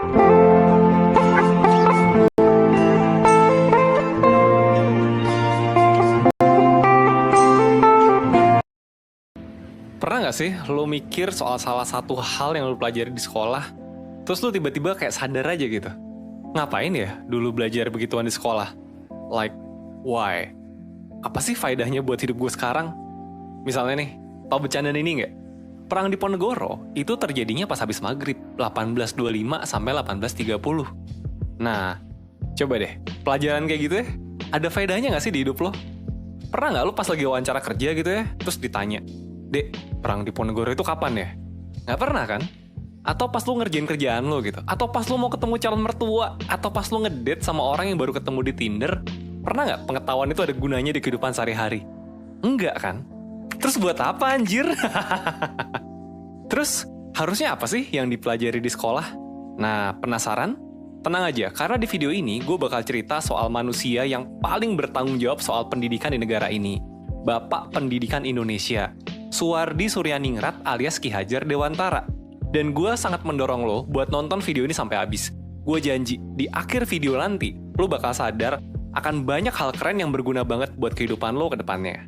Pernah nggak sih lo mikir soal salah satu hal yang lo pelajari di sekolah, terus lo tiba-tiba kayak sadar aja gitu? Ngapain ya dulu belajar begituan di sekolah? Like, why? Apa sih faedahnya buat hidup gue sekarang? Misalnya nih, tau bercandaan ini nggak? Perang di Ponegoro itu terjadinya pas habis maghrib, 1825 sampai 1830. Nah, coba deh, pelajaran kayak gitu ya, ada faedahnya nggak sih di hidup lo? Pernah nggak lo pas lagi wawancara kerja gitu ya, terus ditanya, Dek, perang di Ponegoro itu kapan ya? Nggak pernah kan? Atau pas lu ngerjain kerjaan lo gitu? Atau pas lu mau ketemu calon mertua? Atau pas lu ngedate sama orang yang baru ketemu di Tinder? Pernah nggak pengetahuan itu ada gunanya di kehidupan sehari-hari? Enggak kan? Terus buat apa anjir? Terus harusnya apa sih yang dipelajari di sekolah? Nah, penasaran? Tenang aja, karena di video ini gue bakal cerita soal manusia yang paling bertanggung jawab soal pendidikan di negara ini. Bapak Pendidikan Indonesia, Suwardi Suryaningrat alias Ki Hajar Dewantara. Dan gue sangat mendorong lo buat nonton video ini sampai habis. Gue janji, di akhir video nanti, lo bakal sadar akan banyak hal keren yang berguna banget buat kehidupan lo ke depannya.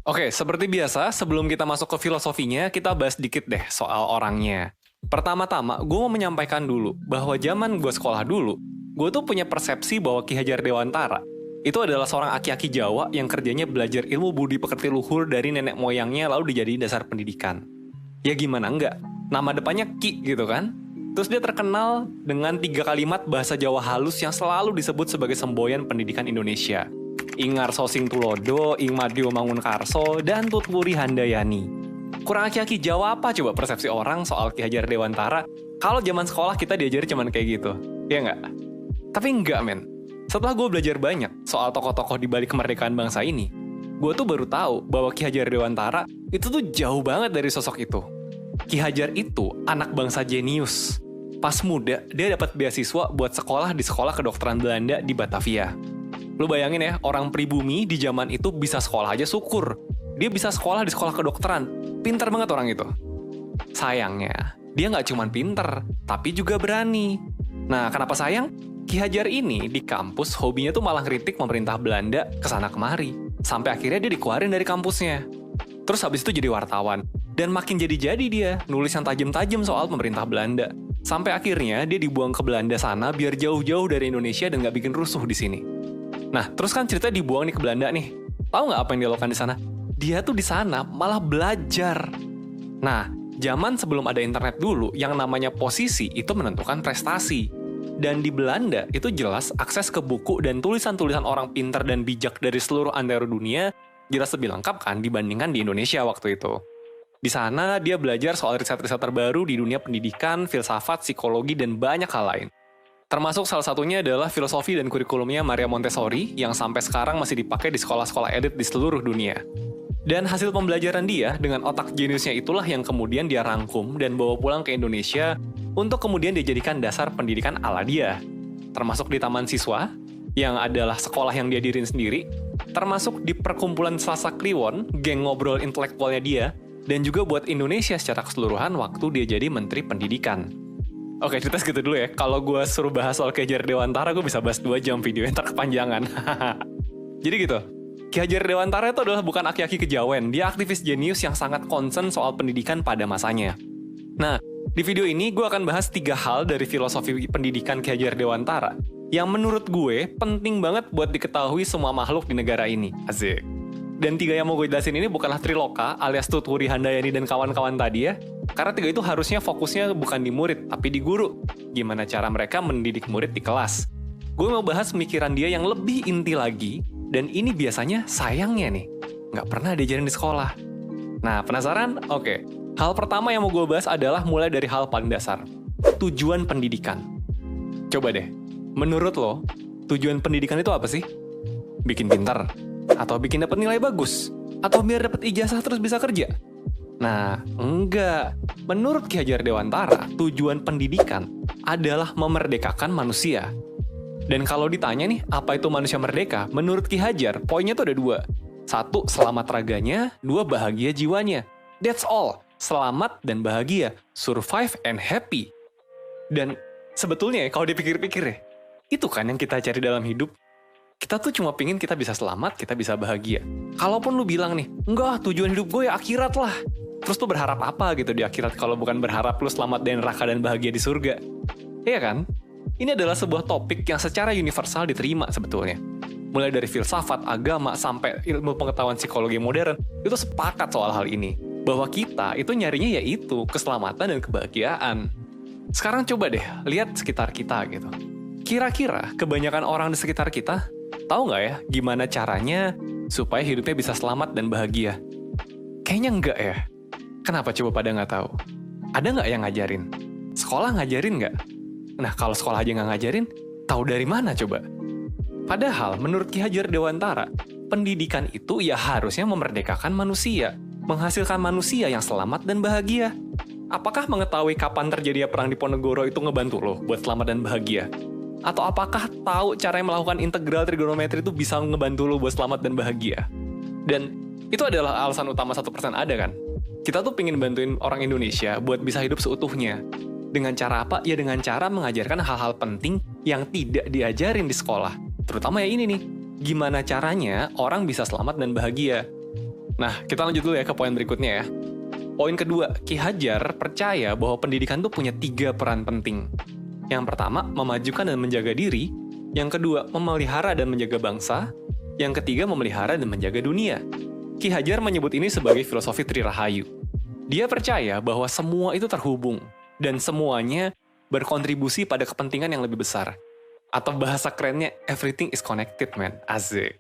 Oke, seperti biasa, sebelum kita masuk ke filosofinya, kita bahas dikit deh soal orangnya. Pertama-tama, gue mau menyampaikan dulu bahwa zaman gue sekolah dulu, gue tuh punya persepsi bahwa Ki Hajar Dewantara itu adalah seorang aki-aki Jawa yang kerjanya belajar ilmu budi pekerti luhur dari nenek moyangnya lalu dijadiin dasar pendidikan. Ya gimana enggak? Nama depannya Ki gitu kan? Terus dia terkenal dengan 3 kalimat bahasa Jawa halus yang selalu disebut sebagai semboyan pendidikan Indonesia. Ingar Sosing Tulodo, Ing Madyo Mangunkarso, dan Tutwuri Handayani. Kurang aki-aki Jawa apa coba persepsi orang soal Ki Hajar Dewantara kalau zaman sekolah kita diajari cuman kayak gitu? Ya nggak? Tapi enggak men. Setelah gue belajar banyak soal tokoh-tokoh di balik kemerdekaan bangsa ini, gue tuh baru tahu bahwa Ki Hajar Dewantara itu tuh jauh banget dari sosok itu. Ki Hajar itu anak bangsa jenius. Pas muda, dia dapat beasiswa buat sekolah di sekolah kedokteran Belanda di Batavia. Lu bayangin ya, orang pribumi di zaman itu bisa sekolah aja syukur. Dia bisa sekolah di sekolah kedokteran. Pinter banget orang itu. Sayangnya, dia nggak cuma pinter, tapi juga berani. Nah, kenapa sayang? Ki Hajar ini di kampus hobinya tuh malah kritik pemerintah Belanda kesana kemari. Sampai akhirnya dia dikeluarin dari kampusnya. Terus habis itu jadi wartawan. Dan makin jadi-jadi dia, nulis yang tajam-tajam soal pemerintah Belanda. Sampai akhirnya dia dibuang ke Belanda sana biar jauh-jauh dari Indonesia dan nggak bikin rusuh di sini. Nah, terus kan ceritanya dibuang nih ke Belanda nih. Tahu nggak apa yang dia lakukan di sana? Dia tuh di sana malah belajar. Nah, zaman sebelum ada internet dulu, yang namanya posisi itu menentukan prestasi. Dan di Belanda itu jelas akses ke buku dan tulisan-tulisan orang pintar dan bijak dari seluruh antero dunia jelas lebih lengkap kan dibandingkan di Indonesia waktu itu. Di sana dia belajar soal riset-riset terbaru di dunia pendidikan, filsafat, psikologi, dan banyak hal lain. Termasuk salah satunya adalah filosofi dan kurikulumnya Maria Montessori yang sampai sekarang masih dipakai di sekolah-sekolah elit di seluruh dunia. Dan hasil pembelajaran dia dengan otak jeniusnya itulah yang kemudian dia rangkum dan bawa pulang ke Indonesia untuk kemudian dijadikan dasar pendidikan ala dia. Termasuk di Taman Siswa, yang adalah sekolah yang dia diriin sendiri, termasuk di perkumpulan Selasa Kliwon, geng ngobrol intelektualnya dia, dan juga buat Indonesia secara keseluruhan waktu dia jadi Menteri Pendidikan. Oke, cerita segitu dulu ya. Kalau gue suruh bahas soal Ki Hajar Dewantara, gue bisa bahas 2 jam videonya, ntar kepanjangan. Jadi gitu. Ki Hajar Dewantara itu adalah bukan aki-aki kejawen, dia aktivis jenius yang sangat concern soal pendidikan pada masanya. Nah, di video ini gue akan bahas 3 hal dari filosofi pendidikan Ki Hajar Dewantara yang menurut gue penting banget buat diketahui semua makhluk di negara ini. Asik. Dan 3 yang mau gue jelasin ini bukanlah Triloka alias Tutwuri Handayani dan kawan-kawan tadi ya, karena 3 itu harusnya fokusnya bukan di murid, tapi di guru. Gimana cara mereka mendidik murid di kelas. Gue mau bahas pemikiran dia yang lebih inti lagi, dan ini biasanya sayangnya nih, nggak pernah diajarin di sekolah. Nah, penasaran? Oke. Hal pertama yang mau gue bahas adalah mulai dari hal paling dasar. Tujuan pendidikan. Coba deh, menurut lo, tujuan pendidikan itu apa sih? Bikin pintar? Atau bikin dapat nilai bagus? Atau biar dapat ijazah terus bisa kerja? Nah, enggak. Menurut Ki Hajar Dewantara, tujuan pendidikan adalah memerdekakan manusia. Dan kalau ditanya nih, apa itu manusia merdeka? Menurut Ki Hajar, poinnya tuh ada 2. 1, selamat raganya, 2, bahagia jiwanya. That's all. Selamat dan bahagia. Survive and happy. Dan sebetulnya kalau dipikir-pikir ya, itu kan yang kita cari dalam hidup. Kita tuh cuma pingin kita bisa selamat, kita bisa bahagia. Kalaupun lu bilang nih, enggak, tujuan hidup gue ya akhirat lah. Terus tuh berharap apa gitu di akhirat kalau bukan berharap lu selamat dan neraka dan bahagia di surga? Iya kan? Ini adalah sebuah topik yang secara universal diterima sebetulnya. Mulai dari filsafat, agama, sampai ilmu pengetahuan psikologi modern, itu sepakat soal hal ini. Bahwa kita itu nyarinya yaitu keselamatan dan kebahagiaan. Sekarang coba deh, lihat sekitar kita gitu. Kira-kira kebanyakan orang di sekitar kita tahu nggak ya gimana caranya supaya hidupnya bisa selamat dan bahagia? Kayaknya enggak ya. Kenapa coba pada nggak tahu? Ada nggak yang ngajarin? Sekolah ngajarin nggak? Nah, kalau sekolah aja nggak ngajarin, tahu dari mana coba? Padahal, menurut Ki Hajar Dewantara, pendidikan itu ya harusnya memerdekakan manusia, menghasilkan manusia yang selamat dan bahagia. Apakah mengetahui kapan terjadinya perang di Ponegoro itu ngebantu lo buat selamat dan bahagia? Atau apakah tahu cara melakukan integral trigonometri itu bisa ngebantu lo buat selamat dan bahagia? Dan itu adalah alasan utama 1% ada kan? Kita tuh pengen bantuin orang Indonesia buat bisa hidup seutuhnya. Dengan cara apa? Ya dengan cara mengajarkan hal-hal penting yang tidak diajarin di sekolah. Terutama ya ini nih, gimana caranya orang bisa selamat dan bahagia. Nah, kita lanjut dulu ya ke poin berikutnya ya. Poin kedua, Ki Hajar percaya bahwa pendidikan tuh punya 3 peran penting. Yang pertama, memajukan dan menjaga diri. Yang kedua, memelihara dan menjaga bangsa. Yang ketiga, memelihara dan menjaga dunia. Ki Hajar menyebut ini sebagai filosofi Trirahayu. Dia percaya bahwa semua itu terhubung, dan semuanya berkontribusi pada kepentingan yang lebih besar. Atau bahasa kerennya, everything is connected, man. Asik.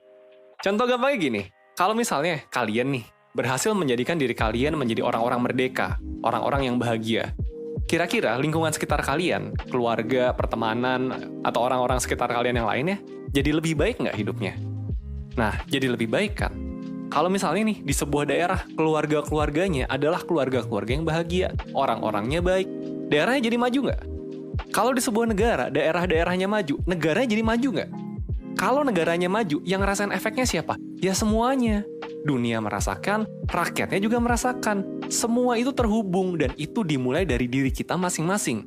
Contoh gampangnya gini, kalau misalnya kalian nih, berhasil menjadikan diri kalian menjadi orang-orang merdeka, orang-orang yang bahagia. Kira-kira lingkungan sekitar kalian, keluarga, pertemanan, atau orang-orang sekitar kalian yang lainnya, jadi lebih baik nggak hidupnya? Nah, jadi lebih baik kan? Kalau misalnya nih, di sebuah daerah, keluarga-keluarganya adalah keluarga-keluarga yang bahagia, orang-orangnya baik, daerahnya jadi maju nggak? Kalau di sebuah negara, daerah-daerahnya maju, negaranya jadi maju nggak? Kalau negaranya maju, yang ngerasain efeknya siapa? Ya semuanya. Dunia merasakan, rakyatnya juga merasakan. Semua itu terhubung, dan itu dimulai dari diri kita masing-masing.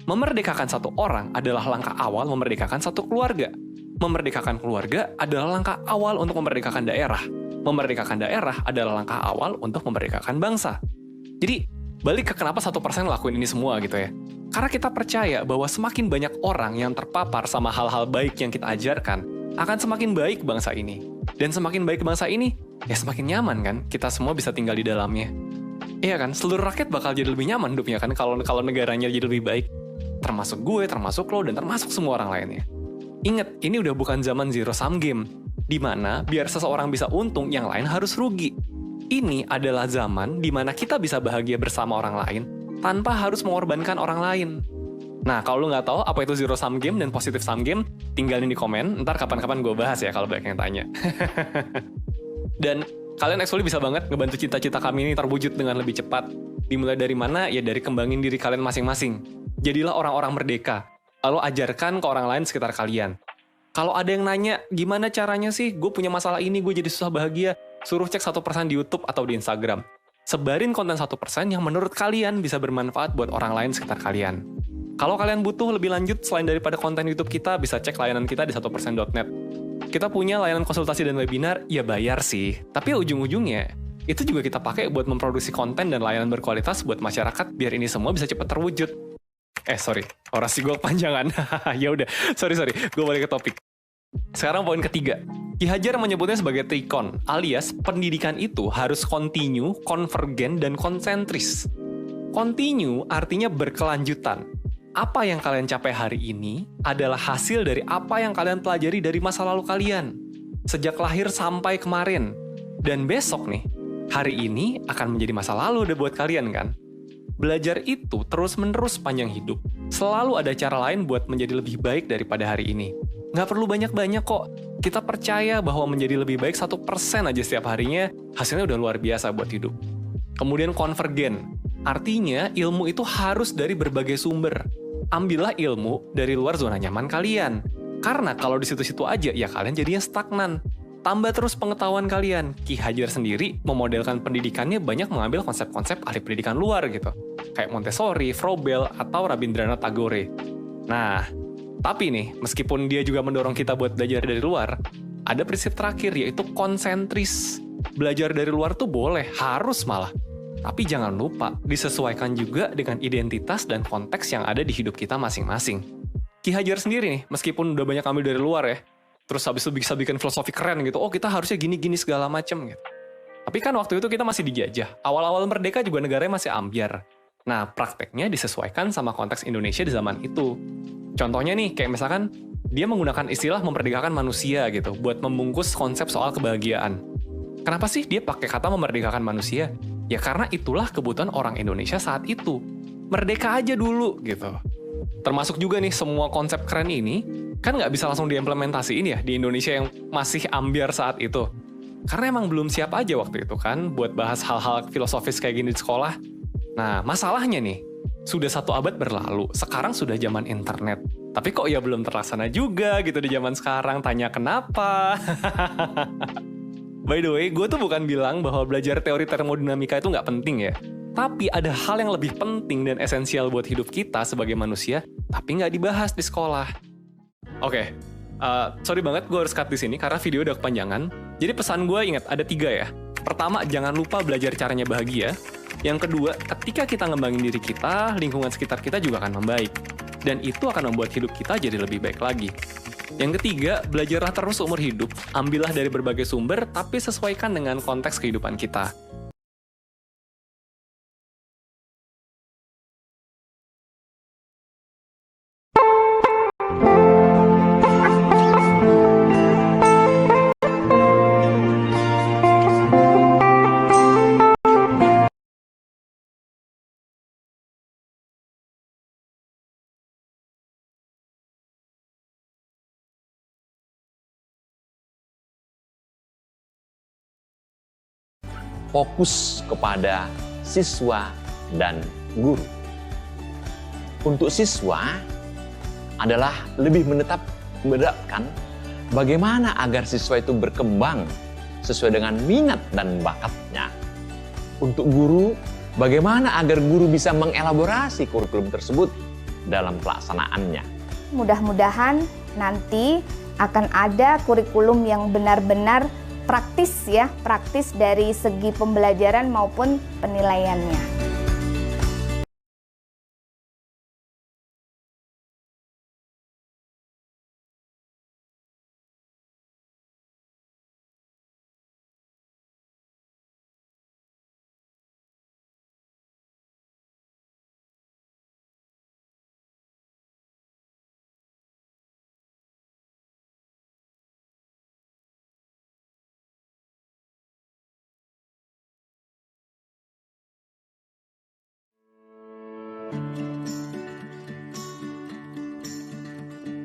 Memerdekakan satu orang adalah langkah awal memerdekakan satu keluarga. Memerdekakan keluarga adalah langkah awal untuk memerdekakan daerah. Memerdekakan daerah adalah langkah awal untuk memerdekakan bangsa. Jadi, balik ke kenapa 1% ngelakuin ini semua gitu ya. Karena kita percaya bahwa semakin banyak orang yang terpapar sama hal-hal baik yang kita ajarkan, akan semakin baik bangsa ini. Dan semakin baik bangsa ini, ya semakin nyaman kan, kita semua bisa tinggal di dalamnya. Iya kan, seluruh rakyat bakal jadi lebih nyaman hidupnya kan, kalau negaranya jadi lebih baik. Termasuk gue, termasuk lo, dan termasuk semua orang lainnya. Ingat, ini udah bukan zaman zero sum game, di mana biar seseorang bisa untung, yang lain harus rugi. Ini adalah zaman di mana kita bisa bahagia bersama orang lain, tanpa harus mengorbankan orang lain. Nah, kalau lo nggak tahu apa itu zero sum game dan positive sum game, tinggalin di komen, ntar kapan-kapan gue bahas ya kalau banyak yang tanya. Dan kalian actually bisa banget ngebantu cita-cita kami ini terwujud dengan lebih cepat. Dimulai dari mana? Ya dari kembangin diri kalian masing-masing. Jadilah orang-orang merdeka. Lalu ajarkan ke orang lain sekitar kalian. Kalau ada yang nanya, gimana caranya sih? Gue punya masalah ini, gue jadi susah bahagia. Suruh cek 1% di YouTube atau di Instagram. Sebarin konten 1% yang menurut kalian bisa bermanfaat buat orang lain sekitar kalian. Kalau kalian butuh lebih lanjut selain daripada konten YouTube kita, bisa cek layanan kita di 1%.net. Kita punya layanan konsultasi dan webinar, ya bayar sih. Tapi ujung-ujungnya, itu juga kita pakai buat memproduksi konten dan layanan berkualitas buat masyarakat biar ini semua bisa cepat terwujud. Sorry, orasi gue kepanjangan. Ya udah, sorry, gue balik ke topik. Sekarang poin ketiga. Ki Hajar menyebutnya sebagai trikon, alias pendidikan itu harus kontinu, konvergen, dan konsentris. Kontinu artinya berkelanjutan. Apa yang kalian capai hari ini adalah hasil dari apa yang kalian pelajari dari masa lalu kalian. Sejak lahir sampai kemarin. Dan besok nih, hari ini akan menjadi masa lalu udah buat kalian kan? Belajar itu terus-menerus panjang hidup. Selalu ada cara lain buat menjadi lebih baik daripada hari ini. Nggak perlu banyak-banyak kok. Kita percaya bahwa menjadi lebih baik 1% aja setiap harinya, hasilnya udah luar biasa buat hidup. Kemudian konvergen. Artinya ilmu itu harus dari berbagai sumber. Ambillah ilmu dari luar zona nyaman kalian. Karena kalau di situ-situ aja, ya kalian jadinya stagnan. tambah terus pengetahuan kalian. Ki Hajar sendiri memodelkan pendidikannya banyak mengambil konsep-konsep ahli pendidikan luar gitu. Kayak Montessori, Froebel, atau Rabindranath Tagore. Nah, tapi nih, meskipun dia juga mendorong kita buat belajar dari luar, ada prinsip terakhir yaitu konsentris. Belajar dari luar tuh boleh, harus malah. Tapi jangan lupa, disesuaikan juga dengan identitas dan konteks yang ada di hidup kita masing-masing. Ki Hajar sendiri nih, meskipun udah banyak ambil dari luar ya, terus habis itu bisa bikin filosofi keren gitu, oh kita harusnya gini-gini segala macem gitu. Tapi kan waktu itu kita masih dijajah, awal-awal merdeka juga negaranya masih ambyar. Nah, prakteknya disesuaikan sama konteks Indonesia di zaman itu. Contohnya nih, kayak misalkan, dia menggunakan istilah memerdekakan manusia gitu, buat membungkus konsep soal kebahagiaan. Kenapa sih dia pakai kata memerdekakan manusia? Ya karena itulah kebutuhan orang Indonesia saat itu. Merdeka aja dulu gitu. Termasuk juga nih semua konsep keren ini, kan nggak bisa langsung diimplementasiin ya di Indonesia yang masih ambyar saat itu. Karena emang belum siap aja waktu itu kan buat bahas hal-hal filosofis kayak gini di sekolah. Nah, masalahnya nih, sudah 1 abad berlalu, sekarang sudah zaman internet. Tapi kok ya belum terlaksana juga gitu di zaman sekarang, tanya kenapa? By the way, gue tuh bukan bilang bahwa belajar teori termodinamika itu nggak penting ya. Tapi ada hal yang lebih penting dan esensial buat hidup kita sebagai manusia, tapi nggak dibahas di sekolah. Oke, sorry banget gue harus cut di sini karena video udah kepanjangan. Jadi pesan gue ingat ada 3 ya. Pertama, jangan lupa belajar caranya bahagia. Yang kedua, ketika kita ngembangin diri kita, lingkungan sekitar kita juga akan membaik. Dan itu akan membuat hidup kita jadi lebih baik lagi. Yang ketiga, belajarlah terus seumur hidup, ambillah dari berbagai sumber, tapi sesuaikan dengan konteks kehidupan kita. Fokus kepada siswa dan guru. Untuk siswa adalah lebih menetapkan bagaimana agar siswa itu berkembang sesuai dengan minat dan bakatnya. Untuk guru, bagaimana agar guru bisa mengelaborasi kurikulum tersebut dalam pelaksanaannya. Mudah-mudahan nanti akan ada kurikulum yang benar-benar praktis ya, praktis dari segi pembelajaran maupun penilaiannya.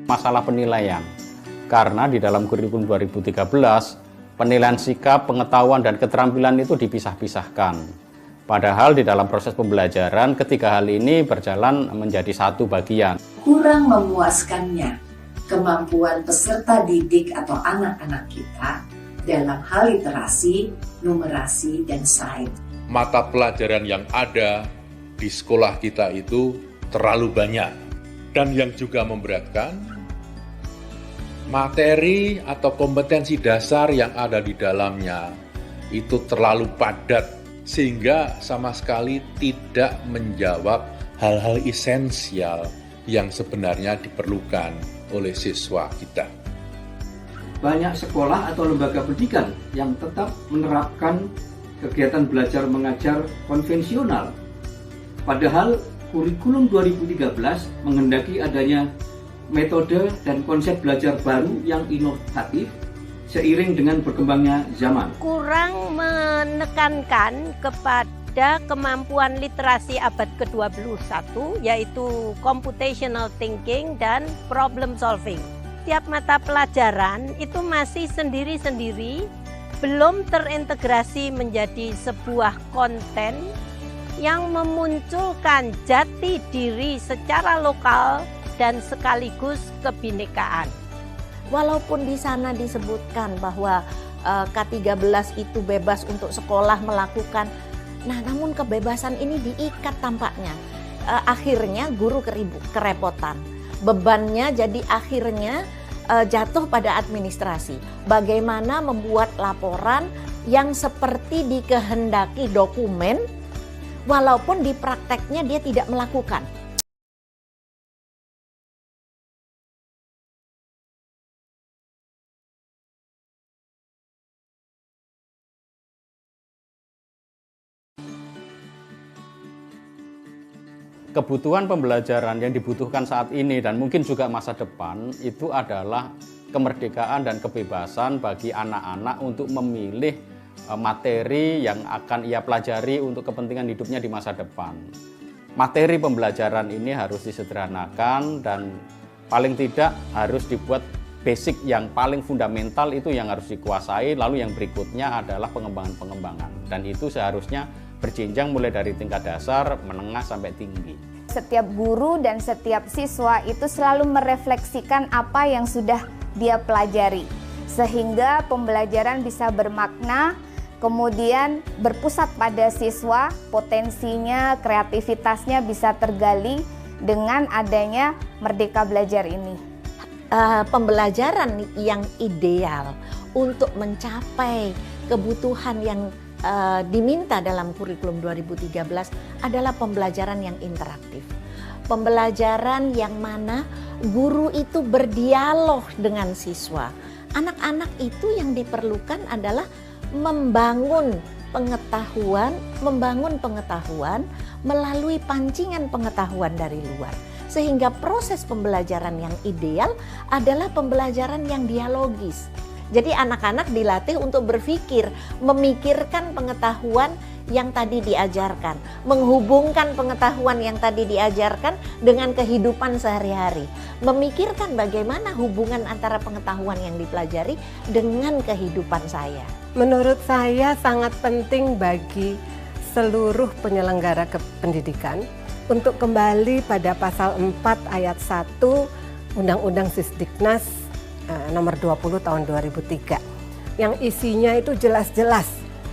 Masalah penilaian, karena di dalam kurikulum 2013 penilaian sikap, pengetahuan, dan keterampilan itu dipisah-pisahkan. Padahal di dalam proses pembelajaran ketiga hal ini berjalan menjadi satu bagian. Kurang memuaskannya kemampuan peserta didik atau anak-anak kita dalam hal literasi, numerasi, dan sains. Mata pelajaran yang ada di sekolah kita itu terlalu banyak. Dan yang juga memberatkan, materi atau kompetensi dasar yang ada di dalamnya itu terlalu padat sehingga sama sekali tidak menjawab hal-hal esensial yang sebenarnya diperlukan oleh siswa kita. Banyak sekolah atau lembaga pendidikan yang tetap menerapkan kegiatan belajar mengajar konvensional. Padahal kurikulum 2013 menghendaki adanya metode dan konsep belajar baru yang inovatif seiring dengan berkembangnya zaman. Kurang menekankan kepada kemampuan literasi abad ke-21 yaitu computational thinking dan problem solving. Setiap mata pelajaran itu masih sendiri-sendiri, belum terintegrasi menjadi sebuah konten yang memunculkan jati diri secara lokal dan sekaligus kebinekaan. Walaupun di sana disebutkan bahwa K13 itu bebas untuk sekolah melakukan. Nah, namun kebebasan ini diikat tampaknya. Akhirnya guru kerepotan. Bebannya jadi akhirnya jatuh pada administrasi. Bagaimana membuat laporan yang seperti dikehendaki dokumen, walaupun di prakteknya dia tidak melakukan. Kebutuhan pembelajaran yang dibutuhkan saat ini dan mungkin juga masa depan itu adalah kemerdekaan dan kebebasan bagi anak-anak untuk memilih materi yang akan ia pelajari untuk kepentingan hidupnya di masa depan. Materi pembelajaran ini harus disederhanakan dan paling tidak harus dibuat basic yang paling fundamental itu yang harus dikuasai, lalu yang berikutnya adalah pengembangan-pengembangan. Dan itu seharusnya berjenjang mulai dari tingkat dasar, menengah sampai tinggi. Setiap guru dan setiap siswa itu selalu merefleksikan apa yang sudah dia pelajari, sehingga pembelajaran bisa bermakna, kemudian berpusat pada siswa, potensinya, kreativitasnya bisa tergali dengan adanya Merdeka Belajar ini. Pembelajaran yang ideal untuk mencapai kebutuhan yang diminta dalam kurikulum 2013 adalah pembelajaran yang interaktif. Pembelajaran yang mana guru itu berdialog dengan siswa. Anak-anak itu yang diperlukan adalah membangun pengetahuan melalui pancingan pengetahuan dari luar. Sehingga proses pembelajaran yang ideal adalah pembelajaran yang dialogis. Jadi anak-anak dilatih untuk berpikir, memikirkan pengetahuan yang tadi diajarkan, menghubungkan pengetahuan yang tadi diajarkan dengan kehidupan sehari-hari, memikirkan bagaimana hubungan antara pengetahuan yang dipelajari dengan kehidupan saya. Menurut saya sangat penting bagi seluruh penyelenggara pendidikan untuk kembali pada pasal 4 ayat 1 Undang-Undang Sisdiknas nomor 20 tahun 2003 yang isinya itu jelas-jelas.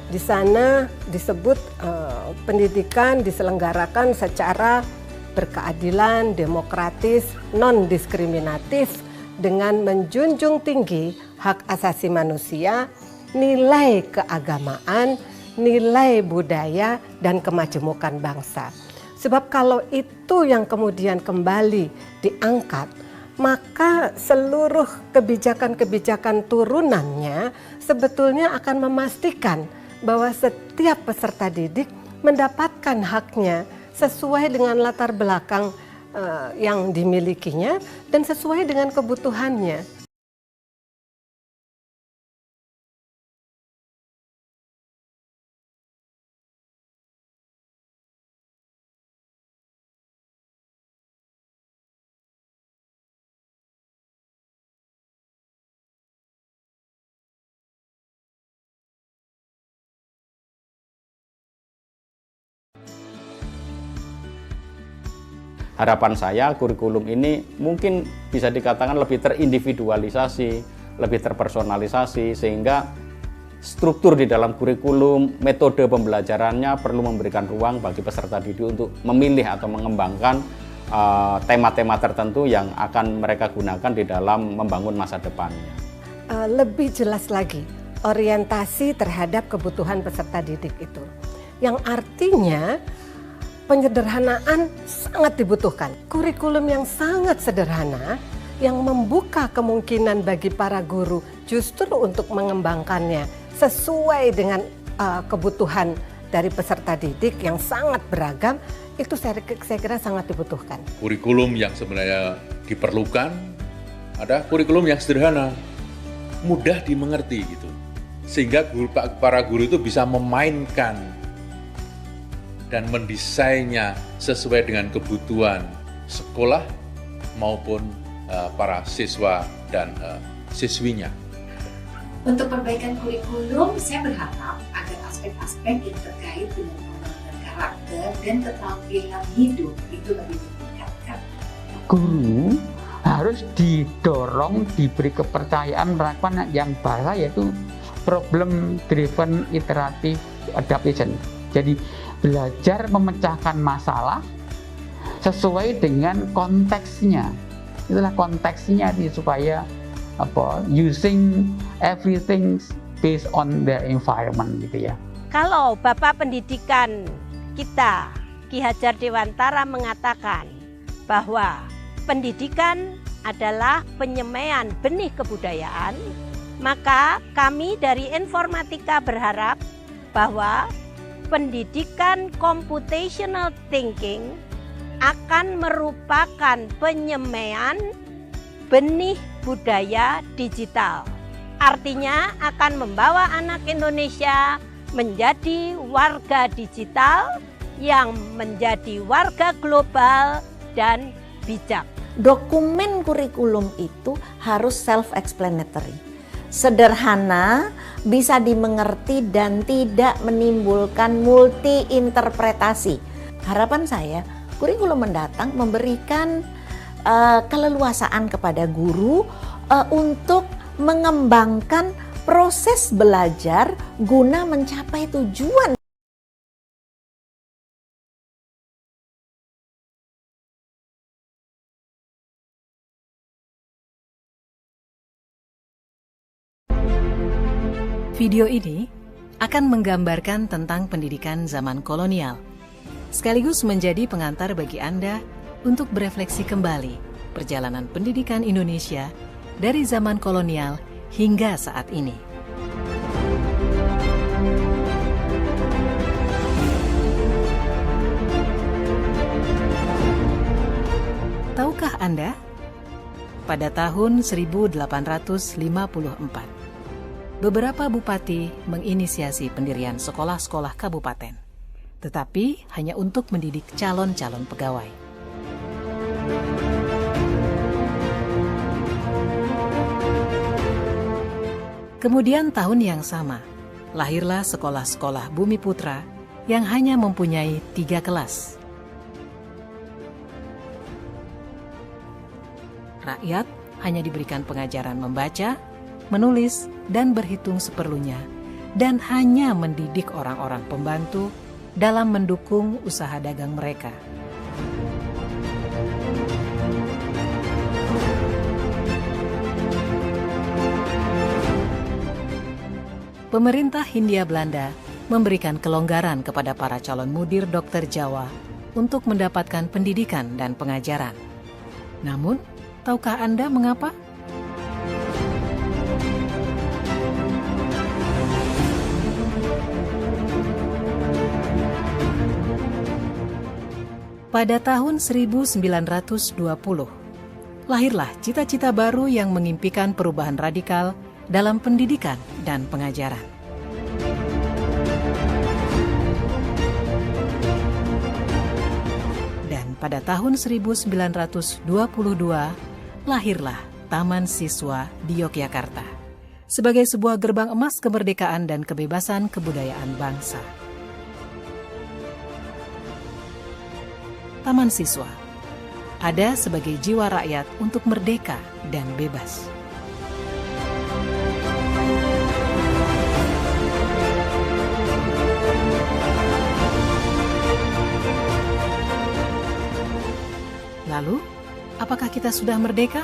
Di sana disebut pendidikan diselenggarakan secara berkeadilan, demokratis, non-diskriminatif dengan menjunjung tinggi hak asasi manusia, nilai keagamaan, nilai budaya, dan kemajemukan bangsa. Sebab kalau itu yang kemudian kembali diangkat, maka seluruh kebijakan-kebijakan turunannya sebetulnya akan memastikan bahwa setiap peserta didik mendapatkan haknya sesuai dengan latar belakang yang dimilikinya dan sesuai dengan kebutuhannya. Harapan saya kurikulum ini mungkin bisa dikatakan lebih terindividualisasi, lebih terpersonalisasi, sehingga struktur di dalam kurikulum, metode pembelajarannya perlu memberikan ruang bagi peserta didik untuk memilih atau mengembangkan tema-tema tertentu yang akan mereka gunakan di dalam membangun masa depannya. Lebih jelas lagi, orientasi terhadap kebutuhan peserta didik itu, yang artinya penyederhanaan sangat dibutuhkan. Kurikulum yang sangat sederhana yang membuka kemungkinan bagi para guru justru untuk mengembangkannya sesuai dengan kebutuhan dari peserta didik yang sangat beragam, itu saya kira sangat dibutuhkan. Kurikulum yang sebenarnya diperlukan ada kurikulum yang sederhana, mudah dimengerti gitu. Sehingga para guru itu bisa memainkan dan mendesainnya sesuai dengan kebutuhan sekolah maupun para siswa dan siswinya. Untuk perbaikan kurikulum, saya berharap agar aspek-aspek yang terkait dengan pengembangan karakter dan keterampilan hidup itu lebih ditingkatkan. Guru harus didorong, diberi kepercayaan melakukan yang bahasa, yaitu problem driven iterative adaptation. Jadi belajar memecahkan masalah sesuai dengan konteksnya. Itulah konteksnya supaya using everything based on their environment gitu ya. Kalau Bapak Pendidikan kita, Ki Hajar Dewantara, mengatakan bahwa pendidikan adalah penyemaian benih kebudayaan, maka kami dari Informatika berharap bahwa pendidikan computational thinking akan merupakan penyemaian benih budaya digital. Artinya akan membawa anak Indonesia menjadi warga digital yang menjadi warga global dan bijak. Dokumen kurikulum itu harus self-explanatory, sederhana, bisa dimengerti dan tidak menimbulkan multi-interpretasi. Harapan saya, kurikulum mendatang memberikan keleluasaan kepada guru untuk mengembangkan proses belajar guna mencapai tujuan. Video ini akan menggambarkan tentang pendidikan zaman kolonial, sekaligus menjadi pengantar bagi Anda untuk berefleksi kembali perjalanan pendidikan Indonesia dari zaman kolonial hingga saat ini. Tahukah Anda, pada tahun 1854, beberapa bupati menginisiasi pendirian sekolah-sekolah kabupaten, tetapi hanya untuk mendidik calon-calon pegawai. Kemudian tahun yang sama, lahirlah sekolah-sekolah Bumi Putra yang hanya mempunyai 3 kelas. Rakyat hanya diberikan pengajaran membaca, menulis, dan berhitung seperlunya, dan hanya mendidik orang-orang pembantu dalam mendukung usaha dagang mereka. Pemerintah Hindia Belanda memberikan kelonggaran kepada para calon mudir dokter Jawa untuk mendapatkan pendidikan dan pengajaran. Namun, tahukah Anda mengapa? Pada tahun 1920, lahirlah cita-cita baru yang mengimpikan perubahan radikal dalam pendidikan dan pengajaran. Dan pada tahun 1922, lahirlah Taman Siswa di Yogyakarta sebagai sebuah gerbang emas kemerdekaan dan kebebasan kebudayaan bangsa. Taman Siswa ada sebagai jiwa rakyat untuk merdeka dan bebas. Lalu, apakah kita sudah merdeka?